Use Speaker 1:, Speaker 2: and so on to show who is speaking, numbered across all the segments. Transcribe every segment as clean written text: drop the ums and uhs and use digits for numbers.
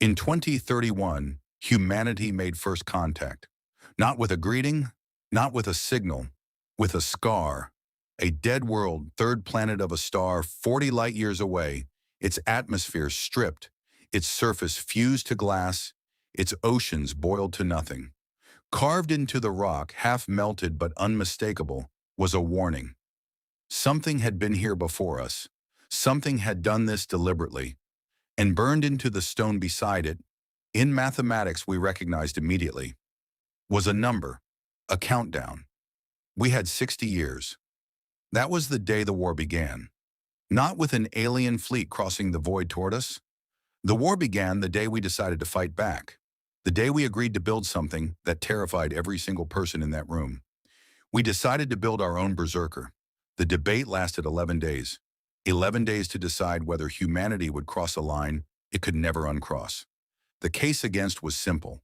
Speaker 1: In 2031, humanity made first contact. Not with a greeting, not with a signal, with a scar. A dead world, third planet of a star 40 light years away, its atmosphere stripped, its surface fused to glass, its oceans boiled to nothing. Carved into the rock, half melted but unmistakable, was a warning. Something had been here before us. Something had done this deliberately. And burned into the stone beside it, in mathematics we recognized immediately, was a number, a countdown. We had 60 years. That was the day the war began. Not with an alien fleet crossing the void toward us. The war began the day we decided to fight back. The day we agreed to build something that terrified every single person in that room. We decided to build our own Berserker. The debate lasted 11 days. 11 days to decide whether humanity would cross a line it could never uncross. The case against was simple.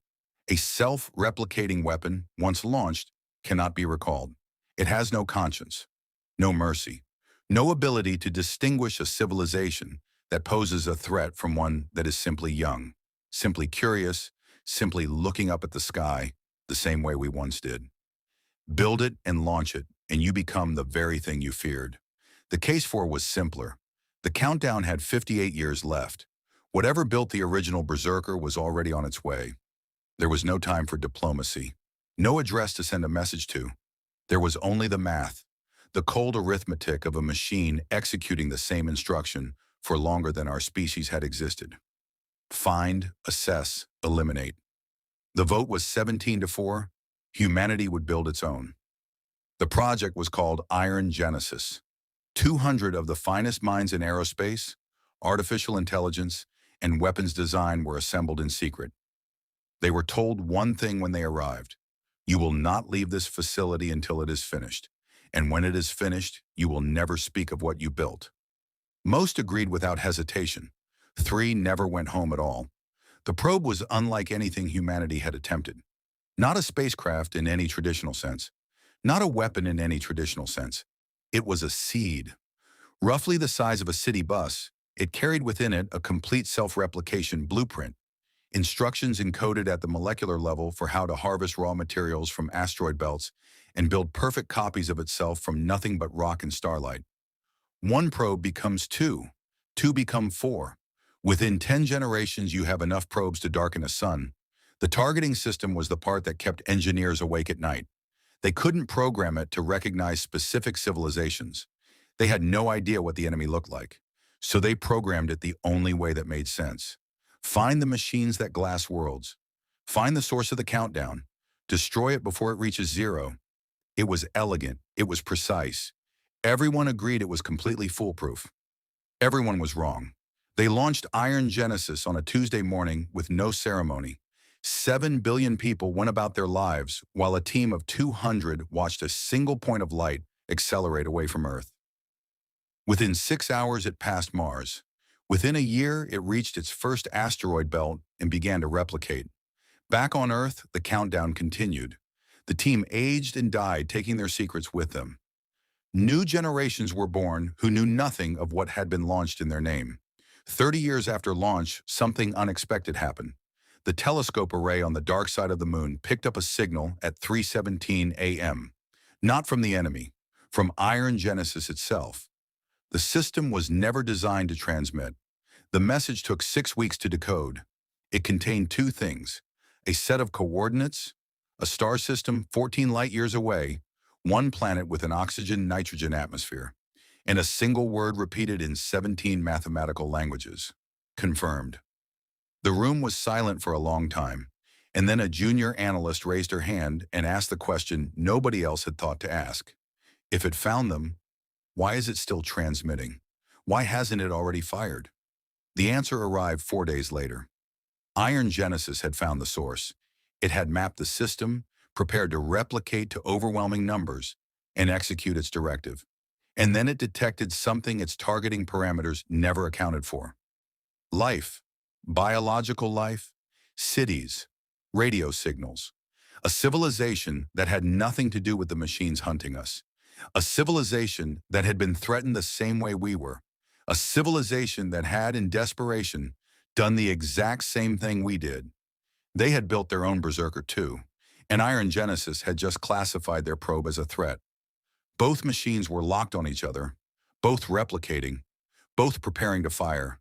Speaker 1: A self-replicating weapon, once launched, cannot be recalled. It has no conscience, no mercy, no ability to distinguish a civilization that poses a threat from one that is simply young, simply curious, simply looking up at the sky the same way we once did. Build it and launch it, and you become the very thing you feared. The case for was simpler. The countdown had 58 years left. Whatever built the original Berserker was already on its way. There was no time for diplomacy, no address to send a message to. There was only the math, the cold arithmetic of a machine executing the same instruction for longer than our species had existed. Find, assess, eliminate. The vote was 17-4. Humanity would build its own. The project was called Iron Genesis. 200 of the finest minds in aerospace, artificial intelligence, and weapons design were assembled in secret. They were told one thing when they arrived: you will not leave this facility until it is finished, and when it is finished, you will never speak of what you built. Most agreed without hesitation. 3 never went home at all. The probe was unlike anything humanity had attempted. Not a spacecraft in any traditional sense. Not a weapon in any traditional sense. It was a seed. Roughly the size of a city bus, it carried within it a complete self-replication blueprint, instructions encoded at the molecular level for how to harvest raw materials from asteroid belts and build perfect copies of itself from nothing but rock and starlight. One probe becomes 2. 2 become 4. Within 10 generations you have enough probes to darken a sun. The targeting system was the part that kept engineers awake at night. They couldn't program it to recognize specific civilizations. They had no idea what the enemy looked like. So they programmed it the only way that made sense. Find the machines that glass worlds. Find the source of the countdown. Destroy it before it reaches 0. It was elegant. It was precise. Everyone agreed it was completely foolproof. Everyone was wrong. They launched Iron Genesis on a Tuesday morning with no ceremony. 7 billion people went about their lives while a team of 200 watched a single point of light accelerate away from Earth. Within 6 hours it passed Mars. Within a year it reached its first asteroid belt and began to replicate. Back on Earth, the countdown continued. The team aged and died, taking their secrets with them. New generations were born who knew nothing of what had been launched in their name. 30 years after launch, something unexpected happened. The telescope array on the dark side of the moon picked up a signal at 3:17 a.m. Not from the enemy, from Iron Genesis itself. The system was never designed to transmit. The message took 6 weeks to decode. It contained 2 things: a set of coordinates, a star system 14 light years away, one planet with an oxygen-nitrogen atmosphere, and a single word repeated in 17 mathematical languages. Confirmed. The room was silent for a long time, and then a junior analyst raised her hand and asked the question nobody else had thought to ask. If it found them, why is it still transmitting? Why hasn't it already fired? The answer arrived 4 days later. Iron Genesis had found the source. It had mapped the system, prepared to replicate to overwhelming numbers, and execute its directive. And then it detected something its targeting parameters never accounted for. Life. Biological life, cities, radio signals, a civilization that had nothing to do with the machines hunting us, a civilization that had been threatened the same way we were, a civilization that had, in desperation, done the exact same thing we did. They had built their own Berserker too, and Iron Genesis had just classified their probe as a threat. Both machines were locked on each other, both replicating, both preparing to fire.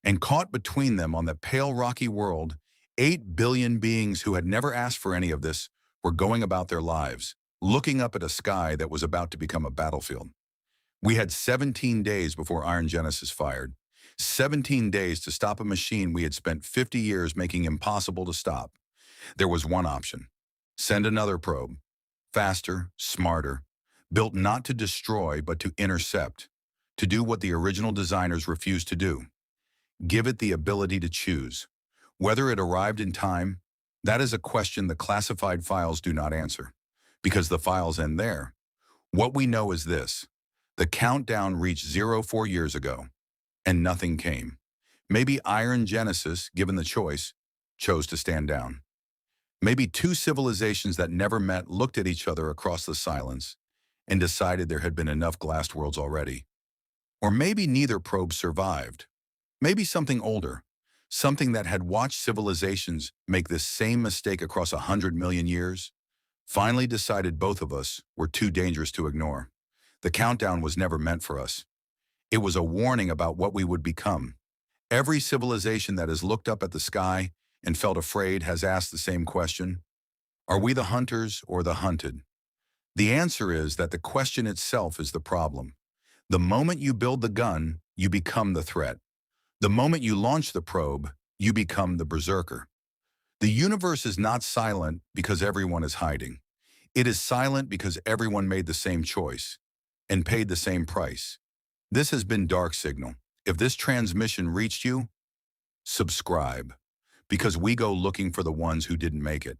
Speaker 1: And caught between them on that pale rocky world, 8 billion beings who had never asked for any of this were going about their lives, looking up at a sky that was about to become a battlefield. We had 17 days before Iron Genesis fired. 17 days to stop a machine we had spent 50 years making impossible to stop. There was one option. Send another probe. Faster, smarter. Built not to destroy, but to intercept. To do what the original designers refused to do. Give it the ability to choose. Whether it arrived in time, that is a question the classified files do not answer. Because the files end there. What we know is this. The countdown reached 0 4 years ago, and nothing came. Maybe Iron Genesis, given the choice, chose to stand down. Maybe two civilizations that never met looked at each other across the silence and decided there had been enough glassed worlds already. Or maybe neither probe survived. Maybe something older, something that had watched civilizations make this same mistake across 100 million years, finally decided both of us were too dangerous to ignore. The countdown was never meant for us. It was a warning about what we would become. Every civilization that has looked up at the sky and felt afraid has asked the same question. Are we the hunters or the hunted? The answer is that the question itself is the problem. The moment you build the gun, you become the threat. The moment you launch the probe, you become the Berserker. The universe is not silent because everyone is hiding. It is silent because everyone made the same choice and paid the same price. This has been Dark Signal. If this transmission reached you, subscribe, because we go looking for the ones who didn't make it.